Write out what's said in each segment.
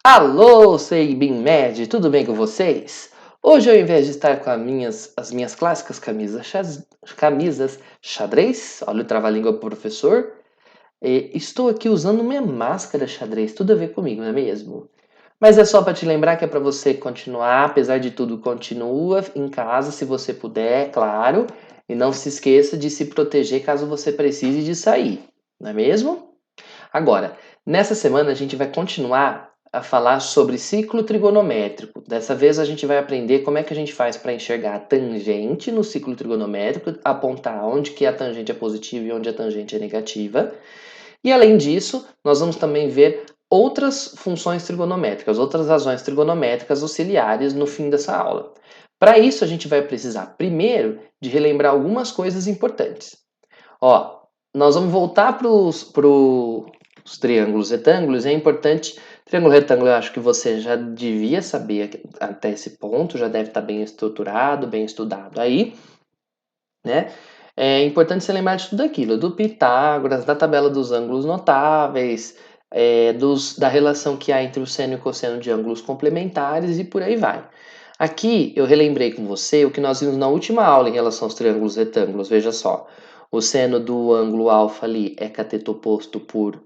Alô, Seibin tudo bem com vocês? Hoje, ao invés de estar com as minhas clássicas camisas xadrez, olha o trava-língua pro professor, estou aqui usando minha máscara xadrez, tudo a ver comigo, não é mesmo? Mas é só para te lembrar que é para você continuar, apesar de tudo, continua em casa se você puder, claro, e não se esqueça de se proteger caso você precise de sair, não é mesmo? Agora, nessa semana a gente vai continuar a falar sobre ciclo trigonométrico. Dessa vez a gente vai aprender como é que a gente faz para enxergar a tangente no ciclo trigonométrico, apontar onde que a tangente é positiva e onde a tangente é negativa. E além disso, nós vamos também ver outras funções trigonométricas, outras razões trigonométricas auxiliares no fim dessa aula. Para isso, a gente vai precisar primeiro de relembrar algumas coisas importantes. Ó, nós vamos voltar para os triângulos retângulos. É importante. Triângulo retângulo, eu acho que você já devia saber até esse ponto, já deve estar bem estruturado, bem estudado aí, né? É importante você lembrar de tudo aquilo, do Pitágoras, da tabela dos ângulos notáveis, da relação que há entre o seno e o cosseno de ângulos complementares e por aí vai. Aqui eu relembrei com você o que nós vimos na última aula em relação aos triângulos retângulos. Veja só, o seno do ângulo alfa ali é cateto oposto por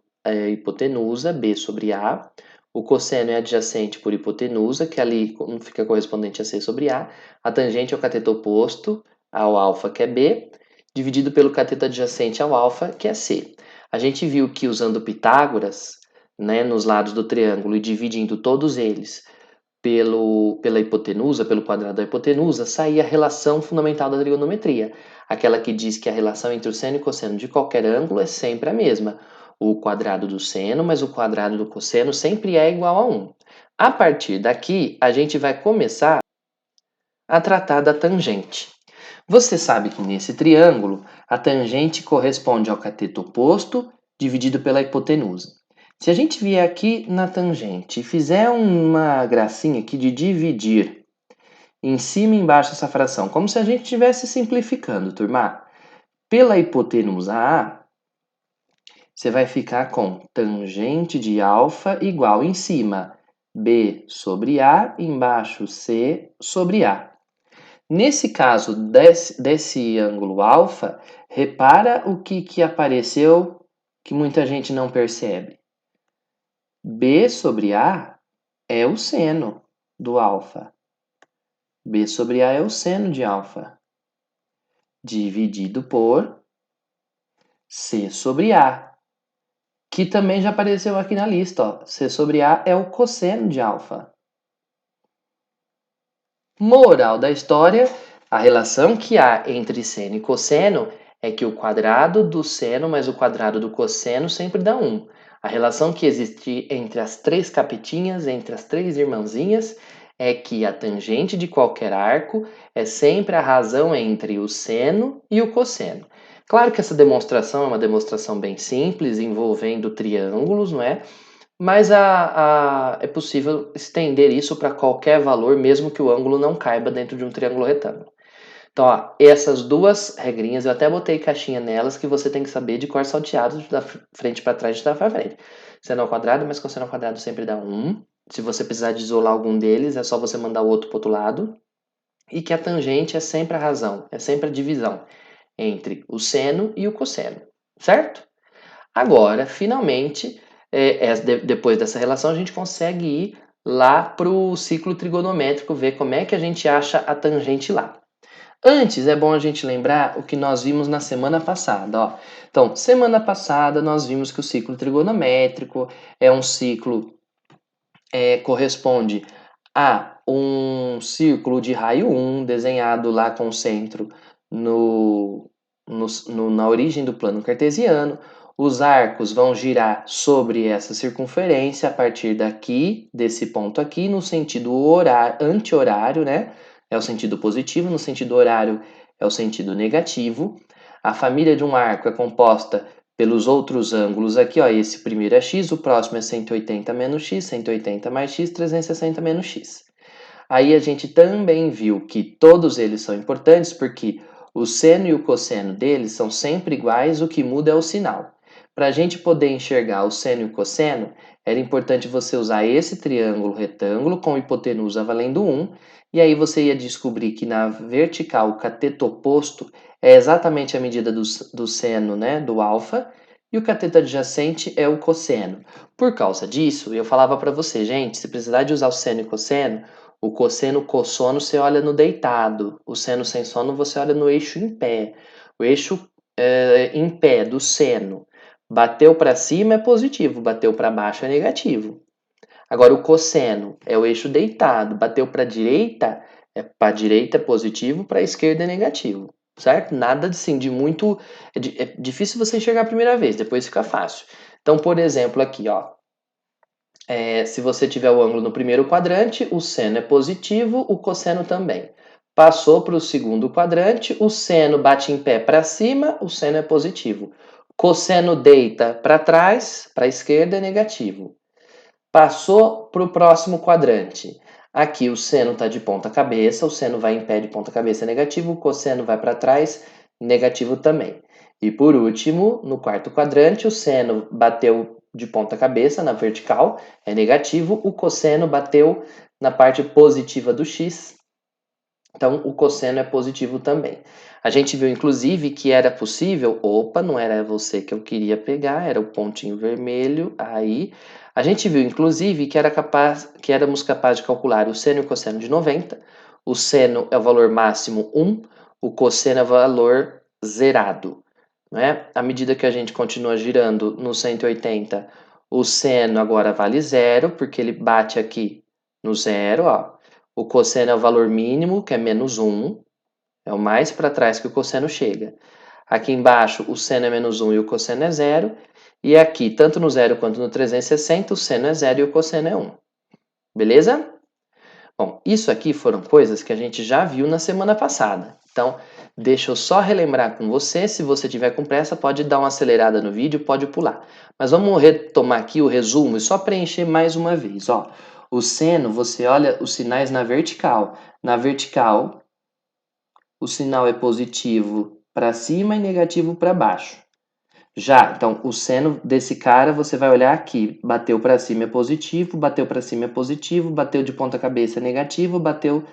hipotenusa, B sobre A. O cosseno é adjacente por hipotenusa, que ali fica correspondente a C sobre A. A tangente é o cateto oposto ao alfa, que é B, dividido pelo cateto adjacente ao alfa, que é C. A gente viu que usando Pitágoras, né, nos lados do triângulo e dividindo todos eles pela hipotenusa, pelo quadrado da hipotenusa, saía a relação fundamental da trigonometria, aquela que diz que a relação entre o seno e cosseno de qualquer ângulo é sempre a mesma. O quadrado do seno mais o quadrado do cosseno sempre é igual a 1. A partir daqui, a gente vai começar a tratar da tangente. Você sabe que nesse triângulo, a tangente corresponde ao cateto oposto dividido pela hipotenusa. Se a gente vier aqui na tangente e fizer uma gracinha aqui de dividir em cima e embaixo essa fração, como se a gente estivesse simplificando, turma, pela hipotenusa A, você vai ficar com tangente de alfa igual em cima B sobre A, embaixo C sobre A. Nesse caso desse ângulo alfa, repara o que apareceu que muita gente não percebe. B sobre A é o seno do alfa. B sobre A é o seno de alfa, dividido por C sobre A, que também já apareceu aqui na lista. Ó. C sobre A é o cosseno de alfa. Moral da história, a relação que há entre seno e cosseno é que o quadrado do seno mais o quadrado do cosseno sempre dá 1. A relação que existe entre as três capetinhas, entre as três irmãzinhas, é que a tangente de qualquer arco é sempre a razão entre o seno e o cosseno. Claro que essa demonstração é uma demonstração bem simples, envolvendo triângulos, não é? Mas é possível estender isso para qualquer valor, mesmo que o ângulo não caiba dentro de um triângulo retângulo. Então, ó, essas duas regrinhas, eu até botei caixinha nelas, que você tem que saber de cor salteado, de da frente para trás, de trás para frente. Seno ao quadrado, mas cosseno ao quadrado sempre dá 1. Se você precisar de isolar algum deles, é só você mandar o outro para o outro lado. E que a tangente é sempre a razão, é sempre a divisão entre o seno e o cosseno, certo? Agora, finalmente, depois dessa relação, a gente consegue ir lá para o ciclo trigonométrico, ver como é que a gente acha a tangente lá. Antes, é bom a gente lembrar o que nós vimos na semana passada. Ó. Então, semana passada nós vimos que o ciclo trigonométrico é um ciclo, corresponde a um círculo de raio 1, desenhado lá com o centro na origem do plano cartesiano. Os arcos vão girar sobre essa circunferência a partir daqui, desse ponto aqui, no sentido anti-horário, né? É o sentido positivo, no sentido horário é o sentido negativo. A família de um arco é composta pelos outros ângulos aqui, ó, esse primeiro é x, o próximo é 180 menos x, 180 mais x, 360 menos x. Aí a gente também viu que todos eles são importantes porque o seno e o cosseno deles são sempre iguais, o que muda é o sinal. para a gente poder enxergar o seno e o cosseno, era importante você usar esse triângulo retângulo com hipotenusa valendo 1, e aí você ia descobrir que na vertical o cateto oposto é exatamente a medida do seno, né, do alfa, e o cateto adjacente é o cosseno. Por causa disso, eu falava para você, gente, se precisar de usar o seno e cosseno, o cosseno, o cossono, você olha no deitado, o seno sem sono você olha no eixo em pé. O eixo em pé do seno bateu para cima é positivo, bateu para baixo é negativo. Agora o cosseno é o eixo deitado, bateu para a direita é positivo, para a esquerda é negativo, certo? Nada assim de muito, é difícil você enxergar a primeira vez, depois fica fácil. Então, por exemplo, aqui, ó, se você tiver o ângulo no primeiro quadrante, o seno é positivo, o cosseno também. Passou para o segundo quadrante, o seno bate em pé para cima, o seno é positivo. Cosseno deita para trás, para a esquerda é negativo. Passou para o próximo quadrante. Aqui o seno está de ponta cabeça, o seno vai em pé de ponta cabeça é negativo, o cosseno vai para trás, negativo também. E por último, no quarto quadrante, o seno bateu de ponta cabeça na vertical, é negativo, o cosseno bateu na parte positiva do x, então o cosseno é positivo também. A gente viu inclusive que era possível, opa, não era você que eu queria pegar, era o pontinho vermelho aí. A gente viu inclusive que éramos capazes de calcular o seno e o cosseno de 90. O seno é o valor máximo 1, o cosseno é o valor zerado. Né? À medida que a gente continua girando no 180, o seno agora vale zero, porque ele bate aqui no zero, ó. O cosseno é o valor mínimo, que é menos 1, é o mais para trás que o cosseno chega. Aqui embaixo, o seno é menos 1 e o cosseno é zero. E aqui, tanto no zero quanto no 360, o seno é zero e o cosseno é 1. Beleza? Bom, isso aqui foram coisas que a gente já viu na semana passada. Então, deixa eu só relembrar com você. Se você tiver com pressa, pode dar uma acelerada no vídeo, pode pular. Mas vamos retomar aqui o resumo e só preencher mais uma vez. Ó, o seno, você olha os sinais na vertical. Na vertical, o sinal é positivo para cima e negativo para baixo. Já, então, o seno desse cara, você vai olhar aqui. Bateu para cima é positivo, bateu para cima é positivo, bateu de ponta cabeça é negativo, bateu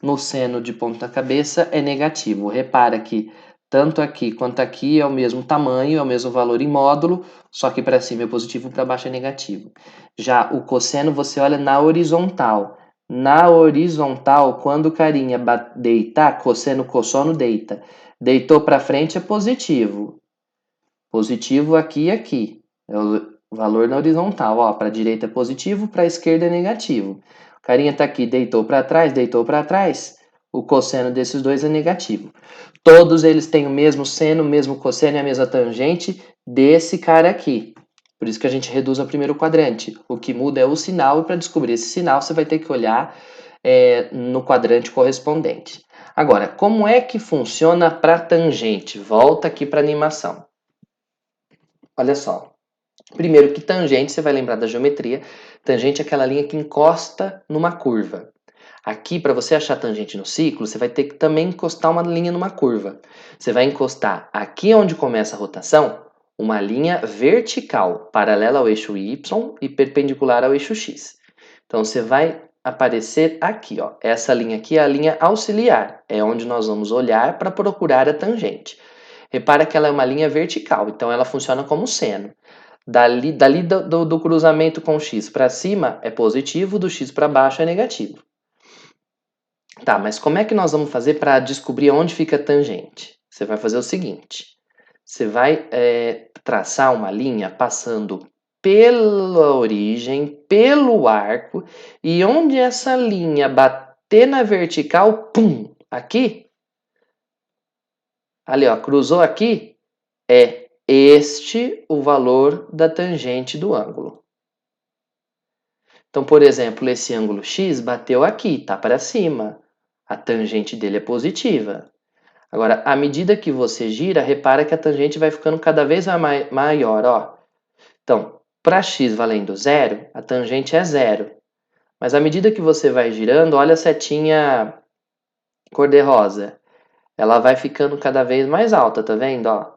no seno de ponta cabeça é negativo. Repara que tanto aqui quanto aqui é o mesmo tamanho, é o mesmo valor em módulo, só que para cima é positivo, para baixo é negativo. Já o cosseno você olha na horizontal. Na horizontal, quando o carinha deitar, cosseno, cossono, deita. Deitou para frente é positivo. Positivo aqui e aqui. É o valor na horizontal. Ó, para a direita é positivo, para a esquerda é negativo. O carinha está aqui, deitou para trás, deitou para trás. O cosseno desses dois é negativo. Todos eles têm o mesmo seno, o mesmo cosseno e a mesma tangente desse cara aqui. Por isso que a gente reduz ao primeiro quadrante. O que muda é o sinal, e para descobrir esse sinal você vai ter que olhar no quadrante correspondente. Agora, como é que funciona para tangente? Volta aqui para a animação. Olha só. Primeiro que tangente, você vai lembrar da geometria. Tangente é aquela linha que encosta numa curva. Aqui, para você achar tangente no ciclo, você vai ter que também encostar uma linha numa curva. Você vai encostar aqui onde começa a rotação, uma linha vertical, paralela ao eixo Y e perpendicular ao eixo X. Então, você vai aparecer aqui, ó. Essa linha aqui é a linha auxiliar, é onde nós vamos olhar para procurar a tangente. Repara que ela é uma linha vertical, então ela funciona como seno. Dali do cruzamento com x para cima é positivo, do x para baixo é negativo. Tá, mas como é que nós vamos fazer para descobrir onde fica a tangente? Você vai fazer o seguinte: você vai traçar uma linha passando pela origem, pelo arco, e onde essa linha bater na vertical, pum, aqui, ali ó, cruzou aqui, é este o valor da tangente do ângulo. Então, por exemplo, esse ângulo x bateu aqui, tá para cima. A tangente dele é positiva. Agora, à medida que você gira, repara que a tangente vai ficando cada vez maior, ó. Então, para x valendo zero, a tangente é zero. Mas à medida que você vai girando, olha a setinha cor-de-rosa. Ela vai ficando cada vez mais alta, tá vendo, ó?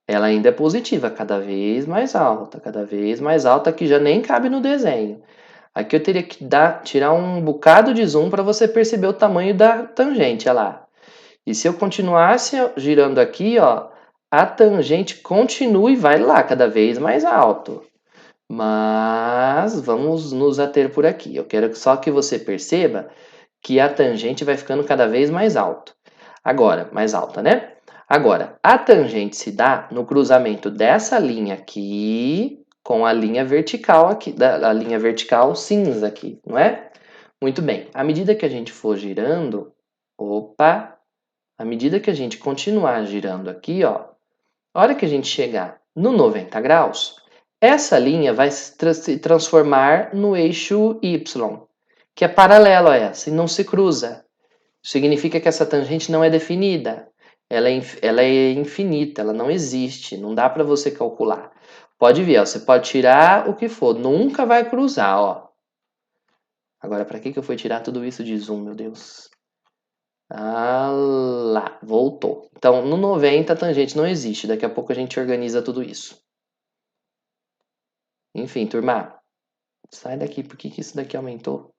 ela ainda é positiva, cada vez mais alta, que já nem cabe no desenho. Aqui eu teria que tirar um bocado de zoom para você perceber o tamanho da tangente, olha lá. E se eu continuasse girando aqui, ó, a tangente continua e vai lá, cada vez mais alto. Mas vamos nos ater por aqui. Eu quero só que você perceba que a tangente vai ficando cada vez mais alto. Agora, mais alta, né? Agora, a tangente se dá no cruzamento dessa linha aqui com a linha vertical aqui, a linha vertical cinza aqui, não é? Muito bem. À medida que a gente for girando, opa, à medida que a gente continuar girando aqui, ó, a hora que a gente chegar no 90 graus, essa linha vai se transformar no eixo Y, que é paralelo a essa e não se cruza. Significa que essa tangente não é definida. Ela é infinita, ela não existe, não dá para você calcular. Pode ver, ó, você pode tirar o que for, nunca vai cruzar, ó. Agora, para que eu fui tirar tudo isso de zoom, meu Deus? Ah lá, voltou. Então, no 90 a tangente não existe, daqui a pouco a gente organiza tudo isso. Enfim, turma, sai daqui, por que isso daqui aumentou?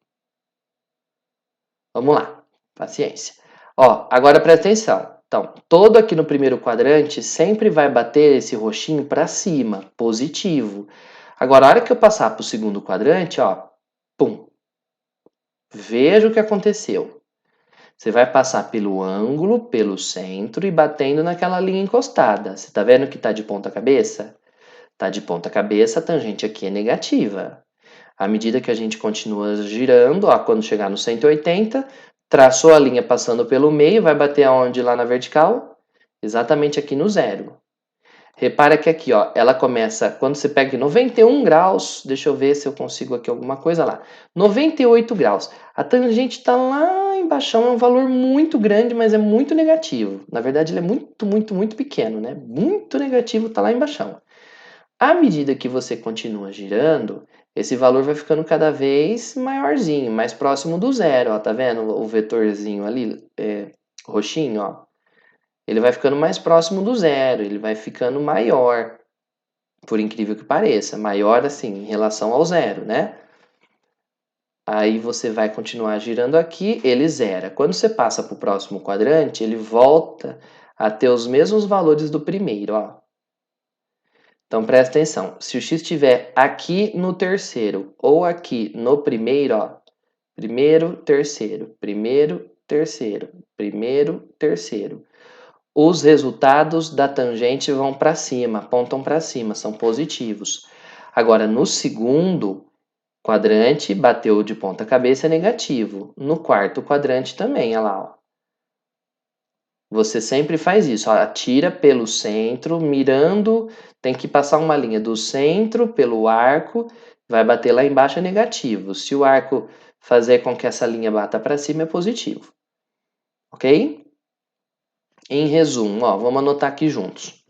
Vamos lá, paciência. Ó, agora presta atenção. Então, todo aqui no primeiro quadrante sempre vai bater esse roxinho para cima, positivo. Agora, a hora que eu passar para o segundo quadrante, ó, pum, veja o que aconteceu. Você vai passar pelo ângulo, pelo centro e batendo naquela linha encostada. Você está vendo que está de ponta cabeça? Está de ponta cabeça, a tangente aqui é negativa. À medida que a gente continua girando, ó, quando chegar no 180, traçou a linha passando pelo meio, vai bater aonde lá na vertical? Exatamente aqui no zero. Repara que aqui, ó, ela começa, quando você pega 91 graus, deixa eu ver se eu consigo aqui alguma coisa lá. 98 graus. A tangente está lá embaixo, é um valor muito grande, mas é muito negativo. Na verdade, ele é muito pequeno, né? Muito negativo, está lá embaixo. À medida que você continua girando, esse valor vai ficando cada vez maiorzinho, mais próximo do zero, ó, tá vendo o vetorzinho ali, roxinho, ó? Ele vai ficando mais próximo do zero, ele vai ficando maior, por incrível que pareça, maior assim, em relação ao zero, né? Aí você vai continuar girando aqui, ele zera. Quando você passa para o próximo quadrante, ele volta a ter os mesmos valores do primeiro, ó. Então presta atenção, se o x estiver aqui no terceiro ou aqui no primeiro, ó, primeiro, terceiro, primeiro, terceiro, primeiro, terceiro, os resultados da tangente vão para cima, apontam para cima, são positivos. Agora, no segundo quadrante, bateu de ponta cabeça, é negativo. No quarto quadrante também, olha lá, ó. Você sempre faz isso, ó, atira pelo centro, mirando, tem que passar uma linha do centro pelo arco, vai bater lá embaixo é negativo. Se o arco fazer com que essa linha bata para cima é positivo. Ok? Em resumo, ó, vamos anotar aqui juntos.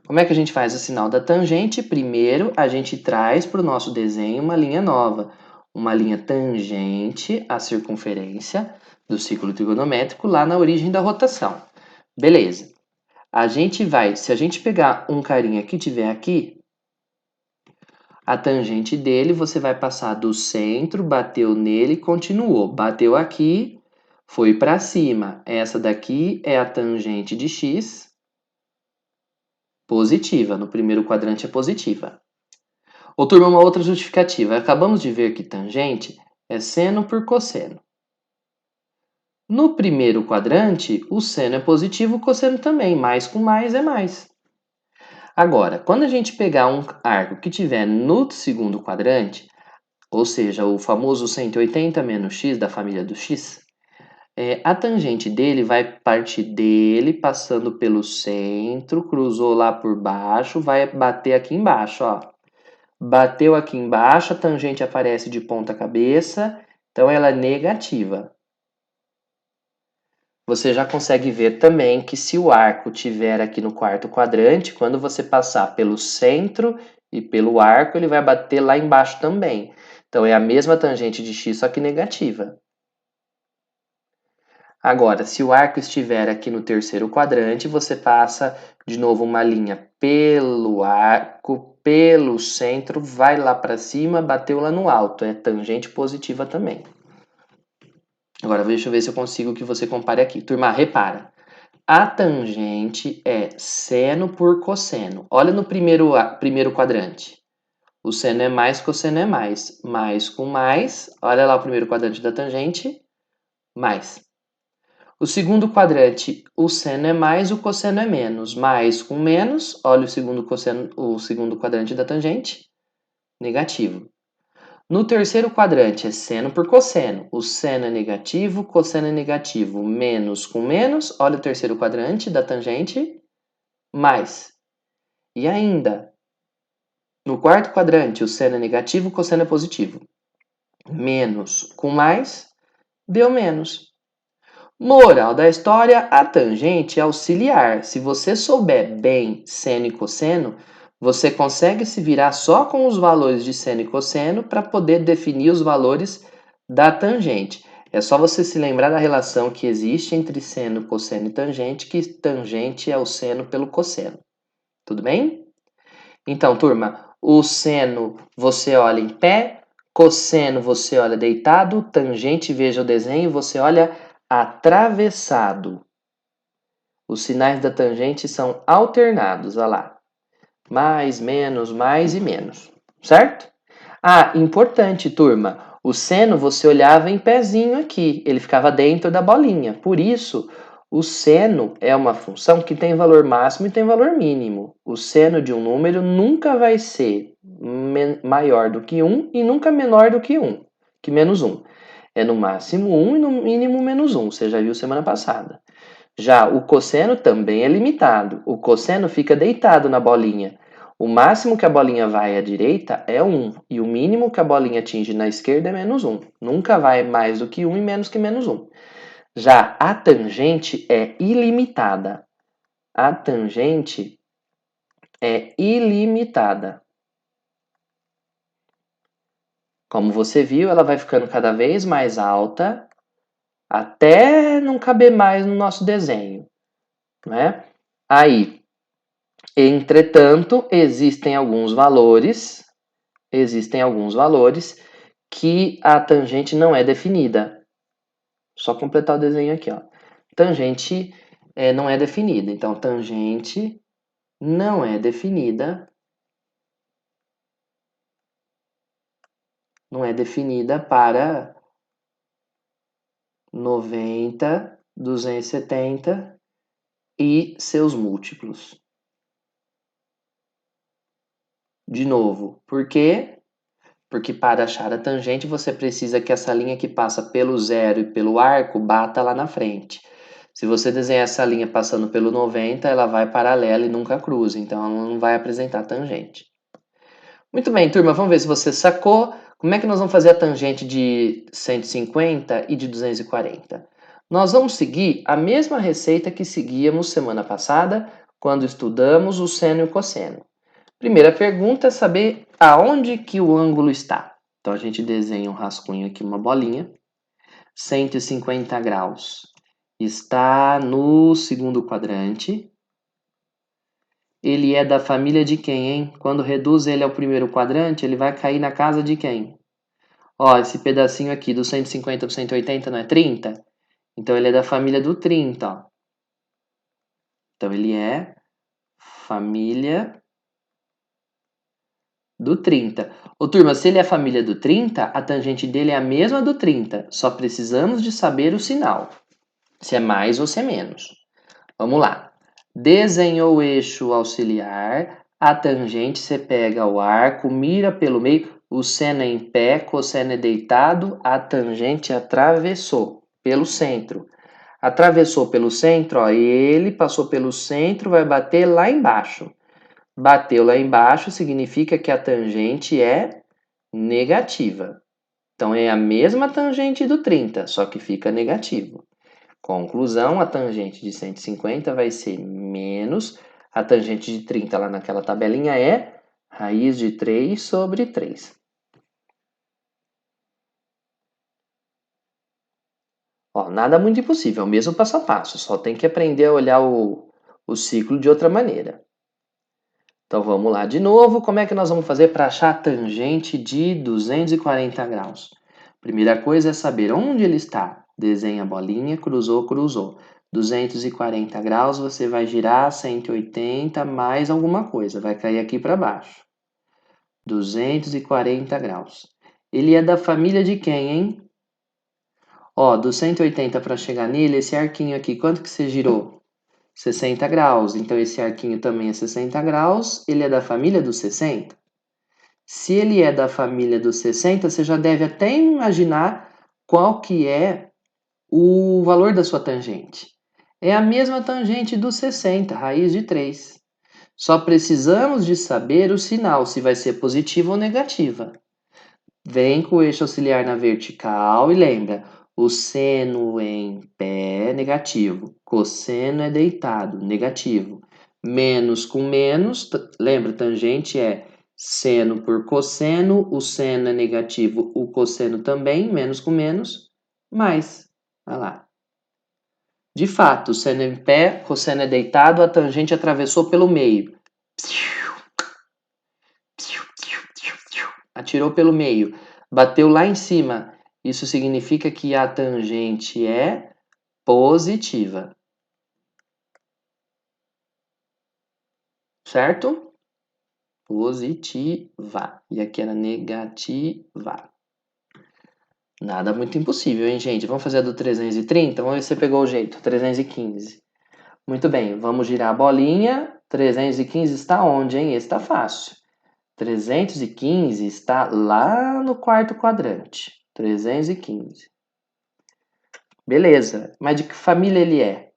Como é que a gente faz o sinal da tangente? Primeiro, a gente traz para o nosso desenho uma linha nova. Uma linha tangente à circunferência do círculo trigonométrico lá na origem da rotação. Beleza. Se a gente pegar um carinha que tiver aqui, a tangente dele, você vai passar do centro, bateu nele, continuou. Bateu aqui, foi para cima. Essa daqui é a tangente de x, positiva. No primeiro quadrante é positiva. Ou turma, uma outra justificativa. Acabamos de ver que tangente é seno por cosseno. No primeiro quadrante, o seno é positivo, o cosseno também. Mais com mais é mais. Agora, quando a gente pegar um arco que tiver no segundo quadrante, ou seja, o famoso 180 menos x da família do x, a tangente dele vai partir dele, passando pelo centro, cruzou lá por baixo, vai bater aqui embaixo, ó. Bateu aqui embaixo, a tangente aparece de ponta cabeça, então ela é negativa. Você já consegue ver também que se o arco estiver aqui no quarto quadrante, quando você passar pelo centro e pelo arco, ele vai bater lá embaixo também. Então é a mesma tangente de x, só que negativa. Agora, se o arco estiver aqui no terceiro quadrante, você passa De novo, uma linha pelo arco, pelo centro, vai lá para cima, bateu lá no alto. É tangente positiva também. Agora, deixa eu ver se eu consigo que você compare aqui. Turma, repara. A tangente é seno por cosseno. Olha no primeiro quadrante. O seno é mais, cosseno é mais. Mais com mais. Olha lá o primeiro quadrante da tangente. Mais. O segundo quadrante, o seno é mais, o cosseno é menos. Mais com menos. Olha o segundo quadrante da tangente. Negativo. No terceiro quadrante é seno por cosseno. O seno é negativo, cosseno é negativo. Menos com menos. Olha o terceiro quadrante da tangente. Mais. E ainda, no quarto quadrante, o seno é negativo, o cosseno é positivo. Menos com mais, deu menos. Moral da história, a tangente é auxiliar. Se você souber bem seno e cosseno, você consegue se virar só com os valores de seno e cosseno para poder definir os valores da tangente. É só você se lembrar da relação que existe entre seno, cosseno e tangente, que tangente é o seno pelo cosseno. Tudo bem? Então, turma, o seno você olha em pé, cosseno você olha deitado, tangente, veja o desenho, você olha atravessado. Os sinais da tangente são alternados, olha lá. Mais, mais e menos, certo? Ah, importante, turma. O seno você olhava em pezinho aqui, ele ficava dentro da bolinha. Por isso, o seno é uma função que tem valor máximo e tem valor mínimo. O seno de um número nunca vai ser maior do que 1 e nunca menor do que 1, que menos 1. É no máximo 1 e no mínimo menos 1, você já viu semana passada. Já o cosseno também é limitado. O cosseno fica deitado na bolinha. O máximo que a bolinha vai à direita é 1 e o mínimo que a bolinha atinge na esquerda é menos 1. Nunca vai mais do que 1 e menos que menos 1. Já a tangente é ilimitada. A tangente é ilimitada. Como você viu, ela vai ficando cada vez mais alta até não caber mais no nosso desenho, né? Aí, entretanto, existem alguns valores que a tangente não é definida. Só completar o desenho aqui, ó. Tangente não é definida. Então, tangente não é definida. Não é definida para 90, 270 e seus múltiplos. De novo, por quê? Porque para achar a tangente você precisa que essa linha que passa pelo zero e pelo arco bata lá na frente. Se você desenhar essa linha passando pelo 90, ela vai paralela e nunca cruza, então ela não vai apresentar tangente. Muito bem, turma, vamos ver se você sacou. Como é que nós vamos fazer a tangente de 150 e de 240? Nós vamos seguir a mesma receita que seguíamos semana passada, quando estudamos o seno e o cosseno. Primeira pergunta é saber aonde que o ângulo está. Então a gente desenha um rascunho aqui, uma bolinha. 150 graus está no segundo quadrante. Ele é da família de quem, hein? Quando reduz ele ao primeiro quadrante, ele vai cair na casa de quem? Ó, esse pedacinho aqui do 150 para 180 não é 30? Então ele é da família do 30, ó. Então ele é família do 30. Ô, turma, se ele é a família do 30, a tangente dele é a mesma do 30. Só precisamos de saber o sinal. Se é mais ou se é menos. Vamos lá. Desenhou o eixo auxiliar. A tangente, você pega o arco, mira pelo meio. O seno é em pé, cosseno é deitado. A tangente atravessou pelo centro. Atravessou pelo centro, ó, ele passou pelo centro, vai bater lá embaixo. Bateu lá embaixo significa que a tangente é negativa. Então é a mesma tangente do 30, só que fica negativo. Conclusão, a tangente de 150 vai ser menos a tangente de 30 lá naquela tabelinha é raiz de 3 sobre 3. Ó, nada muito impossível, é o mesmo passo a passo, só tem que aprender a olhar o o ciclo de outra maneira. Então vamos lá de novo. Como é que nós vamos fazer para achar a tangente de 240 graus? Primeira coisa é saber onde ele está. Desenha a bolinha, cruzou, cruzou. 240 graus, você vai girar 180 mais alguma coisa. Vai cair aqui para baixo. 240 graus. Ele é da família de quem, hein? Ó, do 180 para chegar nele, esse arquinho aqui, quanto que você girou? 60 graus. Então, esse arquinho também é 60 graus. Ele é da família dos 60? Se ele é da família dos 60, você já deve até imaginar qual que é o valor da sua tangente. É a mesma tangente dos 60, raiz de 3. Só precisamos de saber o sinal, se vai ser positiva ou negativa. Vem com o eixo auxiliar na vertical e lembra, o seno em pé, negativo. Cosseno é deitado, negativo. Menos com menos, lembra, tangente é seno por cosseno, o seno é negativo, o cosseno também, menos com menos, mais. Olha lá. De fato, seno em pé, cosseno é deitado, a tangente atravessou pelo meio. Atirou pelo meio, bateu lá em cima. Isso significa que a tangente é positiva. Certo? Positiva. E aqui era negativa. Nada muito impossível, hein, gente? Vamos fazer a do 330? Vamos ver se você pegou o jeito. 315. Muito bem, vamos girar a bolinha. 315 está onde, hein? Esse está fácil. 315 está lá no quarto quadrante. 315. Beleza, mas de que família ele é?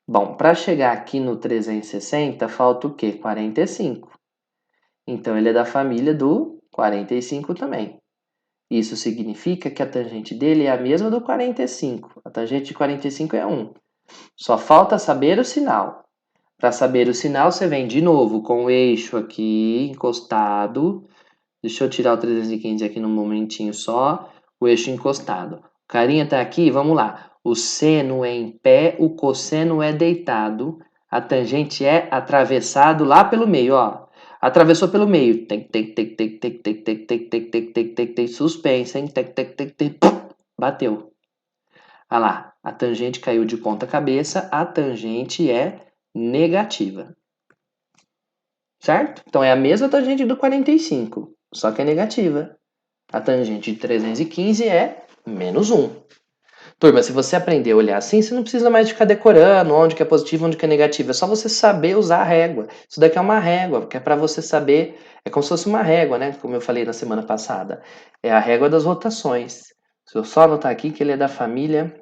Bom, para chegar aqui no 360, falta o quê? 45. Então, ele é da família do 45 também. Isso significa que a tangente dele é a mesma do 45. A tangente de 45 é 1. Só falta saber o sinal. Para saber o sinal, você vem de novo com o eixo aqui encostado. Deixa eu tirar o 315 aqui num momentinho só. O eixo encostado. O carinha tá aqui, vamos lá. O seno é em pé, o cosseno é deitado. A tangente é atravessado lá pelo meio, ó. Atravessou pelo meio. Suspensa, hein? Bateu. Olha lá. A tangente caiu de ponta cabeça. A tangente é negativa. Certo? Então é a mesma tangente do 45, só que é negativa. A tangente de 315 é menos 1. Turma, se você aprender a olhar assim, você não precisa mais ficar decorando onde que é positivo, onde que é negativo. É só você saber usar a régua. Isso daqui é uma régua, que é para você saber. É como se fosse uma régua, né? Como eu falei na semana passada. É a régua das rotações. Se eu só anotar aqui que ele é da família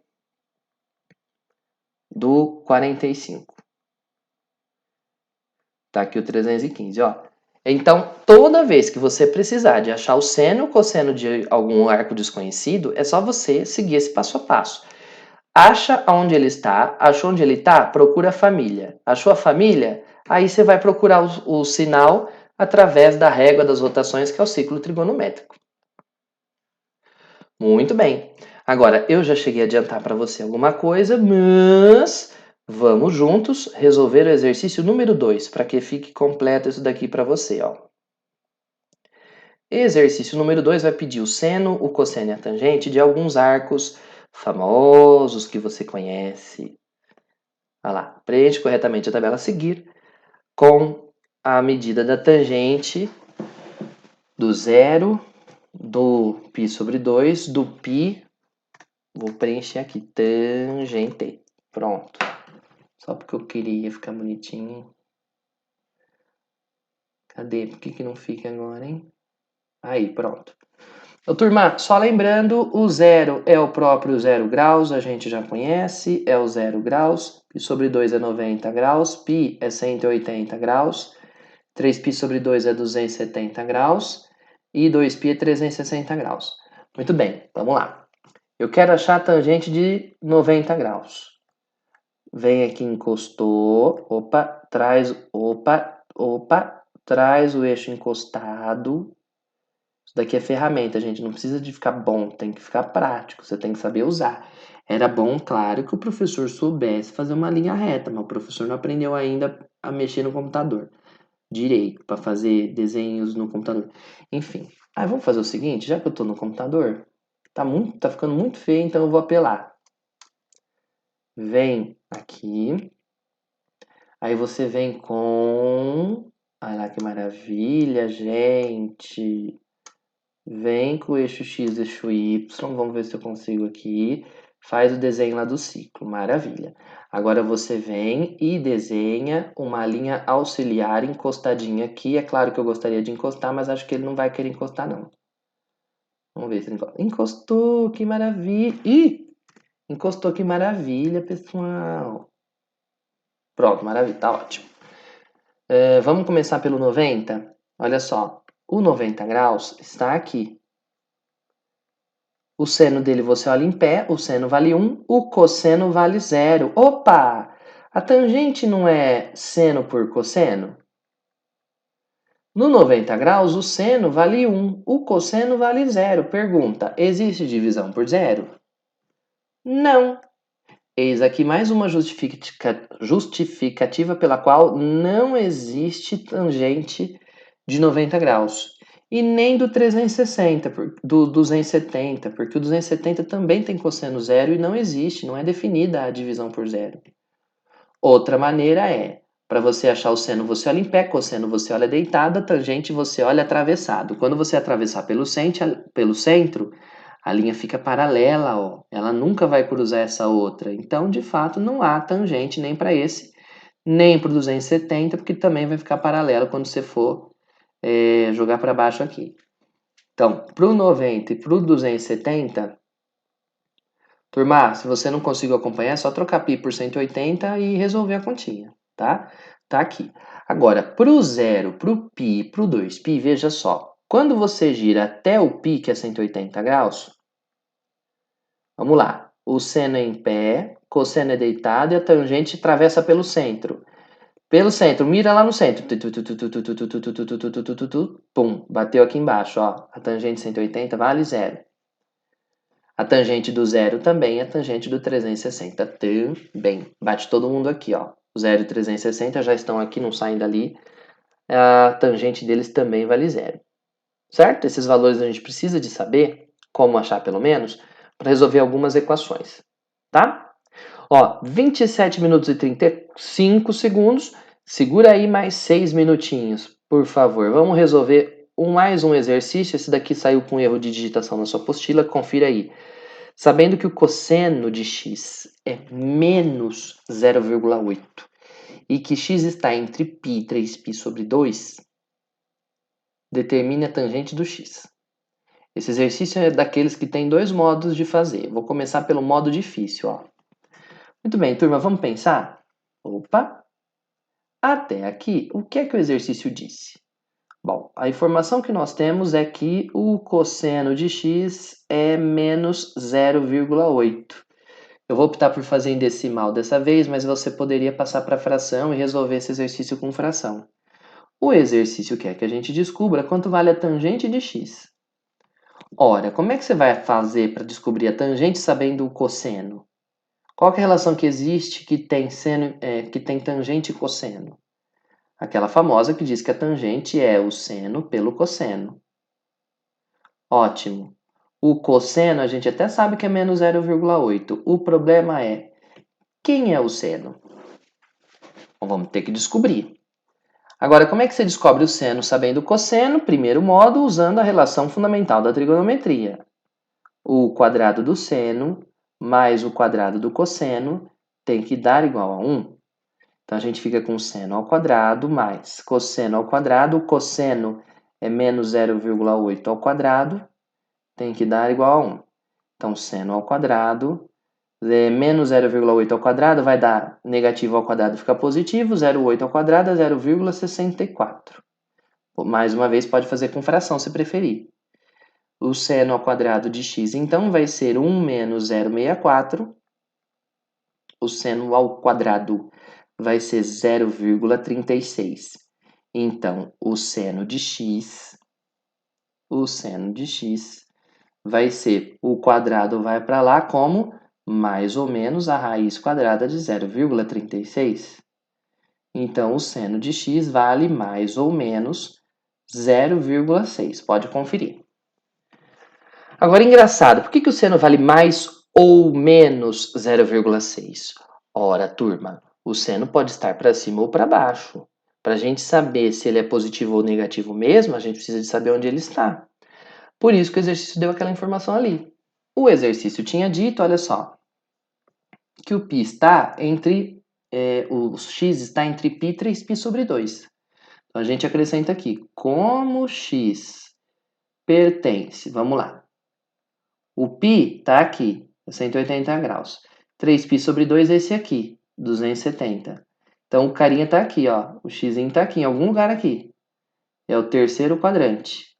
do 45. Tá aqui o 315, ó. Então, toda vez que você precisar de achar o seno ou cosseno de algum arco desconhecido, é só você seguir esse passo a passo. Acha onde ele está, achou onde ele está, procura a família. Achou a família? Aí você vai procurar o sinal através da régua das rotações, que é o ciclo trigonométrico. Muito bem. Agora, eu já cheguei a adiantar para você alguma coisa, mas vamos juntos resolver o exercício número 2, para que fique completo isso daqui para você, ó. Exercício número 2 vai pedir o seno, o cosseno e a tangente de alguns arcos famosos que você conhece. Olha lá, preenche corretamente a tabela a seguir com a medida da tangente do zero, do π sobre 2, do π. Vou preencher aqui, tangente. Pronto. Só porque eu queria ficar bonitinho. Cadê? Por que não fica agora, hein? Aí, pronto. Ô, turma, só lembrando, o zero é o próprio 0 graus, a gente já conhece, é o 0 graus. Π sobre 2 é 90 graus, π é 180 graus, 3π sobre 2 é 270 graus e 2π é 360 graus. Muito bem, vamos lá. Eu quero achar a tangente de 90 graus. Vem aqui, encostou, traz o eixo encostado. Isso daqui é ferramenta, gente, não precisa de ficar bom, tem que ficar prático, você tem que saber usar. Era bom, claro, que o professor soubesse fazer uma linha reta, mas o professor não aprendeu ainda a mexer no computador direito, para fazer desenhos no computador. Enfim, vamos fazer o seguinte, já que eu estou no computador, tá ficando muito feio, então eu vou apelar. Vem aqui, aí você vem com... Olha lá que maravilha, gente. Vem com o eixo X, eixo Y. Vamos ver se eu consigo aqui. Faz o desenho lá do ciclo. Maravilha. Agora você vem e desenha uma linha auxiliar encostadinha aqui. É claro que eu gostaria de encostar, mas acho que ele não vai querer encostar, não. Vamos ver se ele encosta. Encostou, que maravilha. Ih! Encostou, que maravilha, pessoal. Pronto, maravilha, tá ótimo. Vamos começar pelo 90? Olha só, o 90 graus está aqui. O seno dele você olha em pé, o seno vale 1, o cosseno vale 0. Opa! A tangente não é seno por cosseno? No 90 graus, o seno vale 1, o cosseno vale 0. Pergunta, existe divisão por zero? Não. Eis aqui mais uma justificativa pela qual não existe tangente de 90 graus. E nem do 360, do 270, porque o 270 também tem cosseno zero e não existe, não é definida a divisão por zero. Outra maneira é, para você achar o seno você olha em pé, cosseno você olha deitado, a tangente você olha atravessado. Quando você atravessar pelo centro, a linha fica paralela, ó. Ela nunca vai cruzar essa outra. Então, de fato, não há tangente nem para esse, nem para o 270, porque também vai ficar paralelo quando você for jogar para baixo aqui. Então, para o 90 e para o 270, turma, se você não conseguiu acompanhar, é só trocar π por 180 e resolver a continha, tá? Tá aqui. Agora, para o 0, para o π e para o 2π, veja só. Quando você gira até o π, que é 180 graus, vamos lá. O seno é em pé, cosseno é deitado e a tangente atravessa pelo centro. Pelo centro, mira lá no centro. Pum, bateu aqui embaixo, ó. A tangente 180 vale 0. A tangente do 0 também, a tangente do 360 também. Bate todo mundo aqui, ó. O 0 e o 360 já estão aqui, não saem dali. A tangente deles também vale 0. Certo? Esses valores a gente precisa de saber, como achar pelo menos, para resolver algumas equações. Tá? Ó, 27 minutos e 35 segundos. Segura aí mais 6 minutinhos, por favor. Vamos resolver mais um exercício. Esse daqui saiu com erro de digitação na sua apostila. Confira aí. Sabendo que o cosseno de x é menos 0,8 e que x está entre π e 3π sobre 2, determine a tangente do x. Esse exercício é daqueles que tem dois modos de fazer. Vou começar pelo modo difícil, ó. Muito bem, turma, vamos pensar? Opa! Até aqui, o que é que o exercício disse? Bom, a informação que nós temos é que o cosseno de x é menos 0,8. Eu vou optar por fazer em decimal dessa vez, mas você poderia passar para fração e resolver esse exercício com fração. O exercício quer que a gente descubra quanto vale a tangente de x. Ora, como é que você vai fazer para descobrir a tangente sabendo o cosseno? Qual que é a relação que existe que tem tangente e cosseno? Aquela famosa que diz que a tangente é o seno pelo cosseno. Ótimo. O cosseno a gente até sabe que é menos 0,8. O problema é, quem é o seno? Então, vamos ter que descobrir. Agora, como é que você descobre o seno sabendo o cosseno? Primeiro modo, usando a relação fundamental da trigonometria. O quadrado do seno mais o quadrado do cosseno tem que dar igual a 1. Então, a gente fica com seno ao quadrado mais cosseno ao quadrado. O cosseno é menos 0,8 ao quadrado, tem que dar igual a 1. Então, seno ao quadrado, menos 0,8 ao quadrado vai dar negativo ao quadrado, fica positivo. 0,8 ao quadrado é 0,64. Mais uma vez, pode fazer com fração se preferir. O seno ao quadrado de x, então, vai ser 1 menos 0,64. O seno ao quadrado vai ser 0,36. Então, o seno de x vai ser, o quadrado vai para lá como mais ou menos a raiz quadrada de 0,36. Então, o seno de x vale mais ou menos 0,6. Pode conferir. Agora, engraçado, por que o seno vale mais ou menos 0,6? Ora, turma, o seno pode estar para cima ou para baixo. Para a gente saber se ele é positivo ou negativo mesmo, a gente precisa de saber onde ele está. Por isso que o exercício deu aquela informação ali. O exercício tinha dito, olha só, que o π está entre, o x está entre π e 3π sobre 2. Então, a gente acrescenta aqui, como x pertence, vamos lá. O π está aqui, 180 graus. 3π sobre 2 é esse aqui, 270. Então, o carinha está aqui, ó. O x está aqui, em algum lugar aqui. É o terceiro quadrante.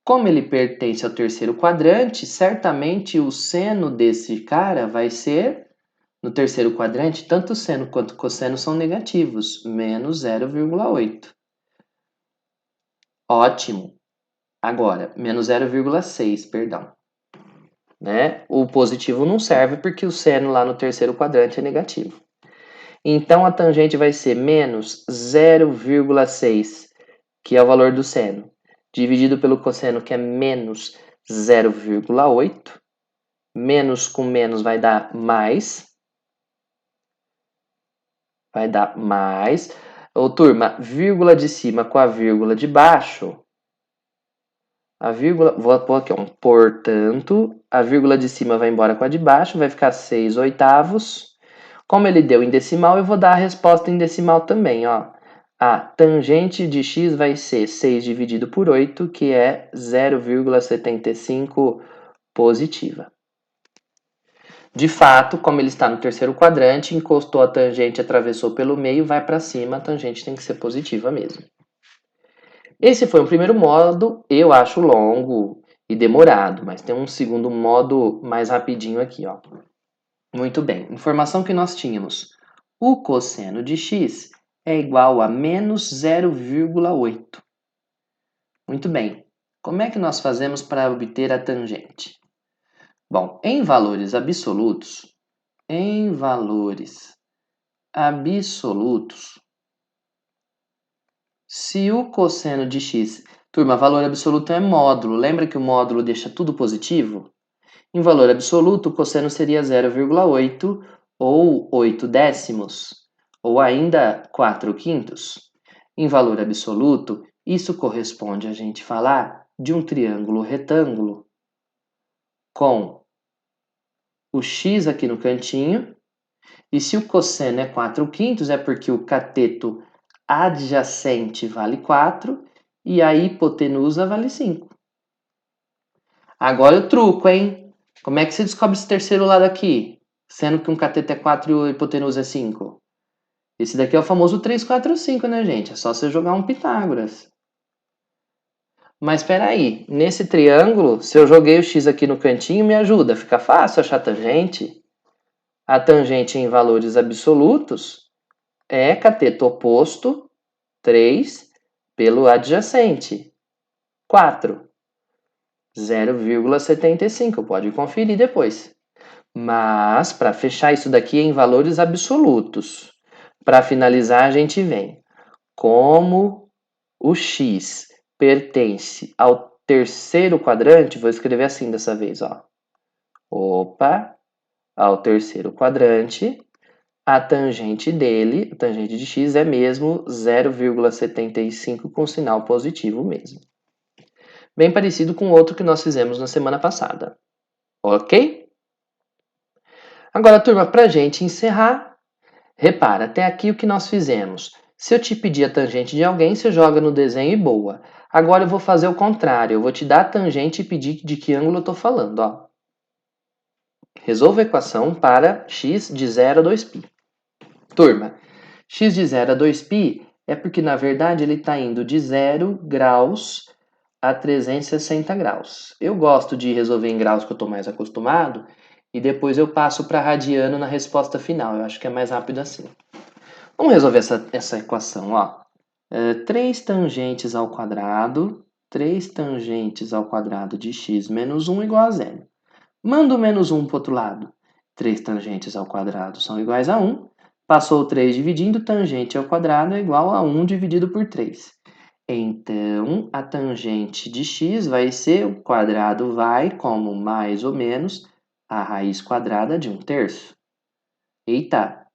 Como ele pertence ao terceiro quadrante, certamente o seno desse cara vai ser, no terceiro quadrante, tanto o seno quanto o cosseno são negativos, menos 0,8. Ótimo. Agora, menos 0,6, perdão. Né? O positivo não serve porque o seno lá no terceiro quadrante é negativo. Então, a tangente vai ser menos 0,6, que é o valor do seno, dividido pelo cosseno, que é menos 0,8. Menos com menos vai dar mais. Vai dar mais. Ô, turma, vírgula de cima com a vírgula de baixo. A vírgula, vou pôr aqui, ó. Portanto, a vírgula de cima vai embora com a de baixo, vai ficar 6/8. Como ele deu em decimal, eu vou dar a resposta em decimal também, ó. A tangente de x vai ser 6 dividido por 8, que é 0,75 positiva. De fato, como ele está no terceiro quadrante, encostou a tangente, atravessou pelo meio, vai para cima, a tangente tem que ser positiva mesmo. Esse foi o primeiro modo, eu acho longo e demorado, mas tem um segundo modo mais rapidinho aqui, ó. Muito bem, informação que nós tínhamos. O cosseno de x é igual a menos 0,8. Muito bem, como é que nós fazemos para obter a tangente? Bom, em valores absolutos, se o cosseno de x... Turma, valor absoluto é módulo. Lembra que o módulo deixa tudo positivo? Em valor absoluto, o cosseno seria 0,8 ou 8 décimos, ou ainda 4 quintos. Em valor absoluto, isso corresponde a gente falar de um triângulo retângulo com o x aqui no cantinho. E se o cosseno é 4 quintos, é porque o cateto adjacente vale 4 e a hipotenusa vale 5. Agora o truco, hein? Como é que você descobre esse terceiro lado aqui? Sendo que um cateto é 4 e a hipotenusa é 5. Esse daqui é o famoso 3, 4, 5, né, gente? É só você jogar um Pitágoras. Mas espera aí, nesse triângulo, se eu joguei o x aqui no cantinho, me ajuda. Fica fácil achar a tangente. A tangente em valores absolutos é cateto oposto, 3, pelo adjacente, 4. 0,75, pode conferir depois. Mas, para fechar isso daqui em valores absolutos, para finalizar a gente vem. Como o x pertence ao terceiro quadrante, vou escrever assim dessa vez, ó. Opa, ao terceiro quadrante, a tangente dele, a tangente de x é mesmo 0,75 com sinal positivo mesmo. Bem parecido com o outro que nós fizemos na semana passada. Ok? Agora, turma, para a gente encerrar, repara, até aqui o que nós fizemos. Se eu te pedir a tangente de alguém, você joga no desenho e boa. Agora eu vou fazer o contrário, eu vou te dar a tangente e pedir de que ângulo eu estou falando. Ó. Resolva a equação para x de 0 a 2π. Turma, x de 0 a 2π é porque, na verdade, ele está indo de 0 graus a 360 graus. Eu gosto de resolver em graus que eu estou mais acostumado e depois eu passo para radiano na resposta final. Eu acho que é mais rápido assim. Vamos resolver essa equação. Ó. 3 tangentes ao quadrado de x menos 1 igual a zero. Manda o menos 1 para o outro lado. 3 tangentes ao quadrado são iguais a 1. Passou o 3 dividindo, tangente ao quadrado é igual a 1 dividido por 3. Então, a tangente de x vai ser, o quadrado vai como mais ou menos a raiz quadrada de 1/3. Eita!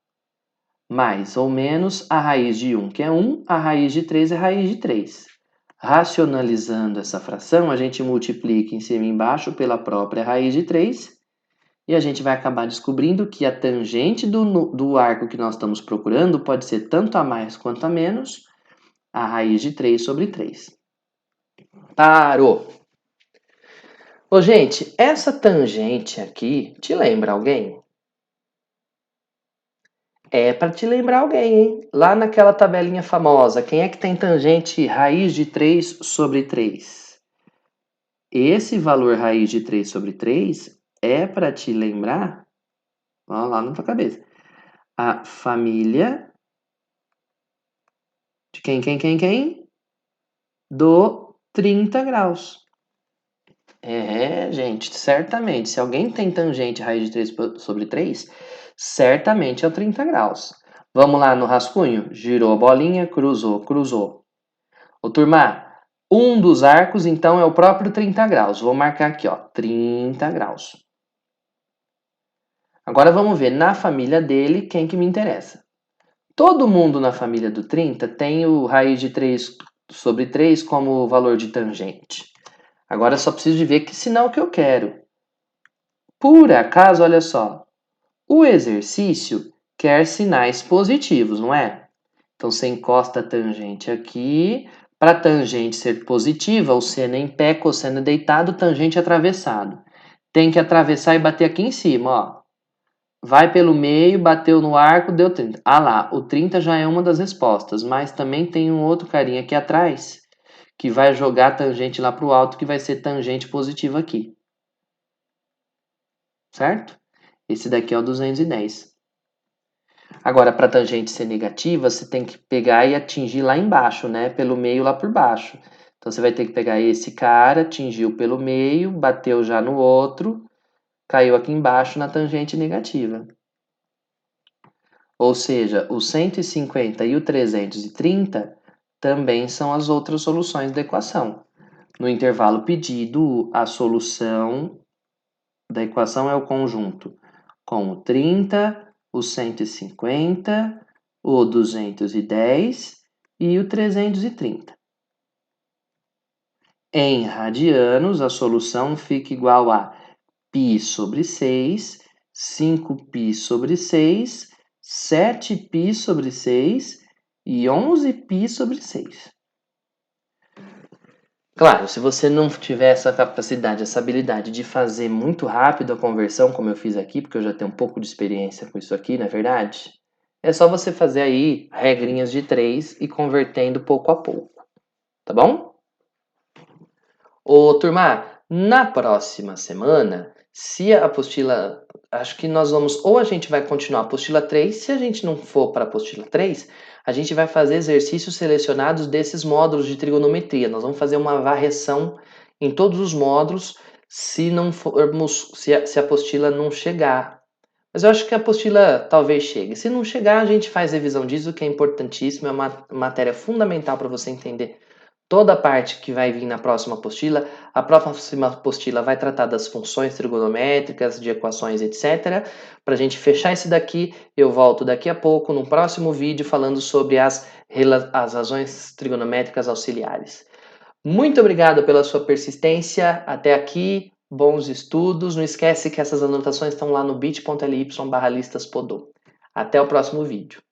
Mais ou menos a raiz de 1, que é 1, a raiz de 3 é a raiz de 3. Racionalizando essa fração, a gente multiplica em cima e embaixo pela própria raiz de 3 e a gente vai acabar descobrindo que a tangente do arco que nós estamos procurando pode ser tanto a mais quanto a menos a raiz de 3 sobre 3. Parou! Ô, gente, essa tangente aqui te lembra alguém? É para te lembrar alguém, hein? Lá naquela tabelinha famosa, quem é que tem tangente raiz de 3 sobre 3? Esse valor raiz de 3 sobre 3 é para te lembrar, ó, lá na tua cabeça, a família de quem? Do 30 graus. É, gente, certamente, se alguém tem tangente raiz de 3 sobre 3, certamente é o 30 graus. Vamos lá no rascunho? Girou a bolinha, cruzou. Ô, turma, um dos arcos, então, é o próprio 30 graus. Vou marcar aqui, ó, 30 graus. Agora vamos ver, na família dele, quem que me interessa. Todo mundo na família do 30 tem o raiz de 3 sobre 3 como valor de tangente. Agora eu só preciso de ver que sinal que eu quero. Por acaso, olha só, o exercício quer sinais positivos, não é? Então, você encosta a tangente aqui. Para a tangente ser positiva, o seno é em pé, cosseno é deitado, tangente atravessado. Tem que atravessar e bater aqui em cima, ó. Vai pelo meio, bateu no arco, deu 30. Ah lá, o 30 já é uma das respostas, mas também tem um outro carinha aqui atrás que vai jogar a tangente lá para o alto, que vai ser tangente positiva aqui. Certo? Esse daqui é o 210. Agora, para a tangente ser negativa, você tem que pegar e atingir lá embaixo, né? Pelo meio, lá por baixo. Então, você vai ter que pegar esse cara, atingiu pelo meio, bateu já no outro, caiu aqui embaixo na tangente negativa. Ou seja, o 150 e o 330 também são as outras soluções da equação. No intervalo pedido, a solução da equação é o conjunto com o 30, o 150, o 210 e o 330. Em radianos, a solução fica igual a π sobre 6, 5π sobre 6, 7π sobre 6 e 11π sobre 6. Claro, se você não tiver essa capacidade, essa habilidade de fazer muito rápido a conversão, como eu fiz aqui, porque eu já tenho um pouco de experiência com isso aqui, na verdade, é só você fazer aí regrinhas de 3 e convertendo pouco a pouco, tá bom? Ô, turma, na próxima semana, se a apostila, acho que nós vamos, ou a gente vai continuar a apostila 3, se a gente não for para a apostila 3, a gente vai fazer exercícios selecionados desses módulos de trigonometria. Nós vamos fazer uma varreção em todos os módulos se não formos, se a apostila não chegar. Mas eu acho que a apostila talvez chegue. Se não chegar, a gente faz revisão disso, que é importantíssimo, é uma matéria fundamental para você entender toda a parte que vai vir na próxima apostila. A próxima apostila vai tratar das funções trigonométricas, de equações, etc. Para a gente fechar esse daqui, eu volto daqui a pouco, no próximo vídeo, falando sobre as razões trigonométricas auxiliares. Muito obrigado pela sua persistência até aqui, bons estudos. Não esquece que essas anotações estão lá no bit.ly/listaspodo. Até o próximo vídeo.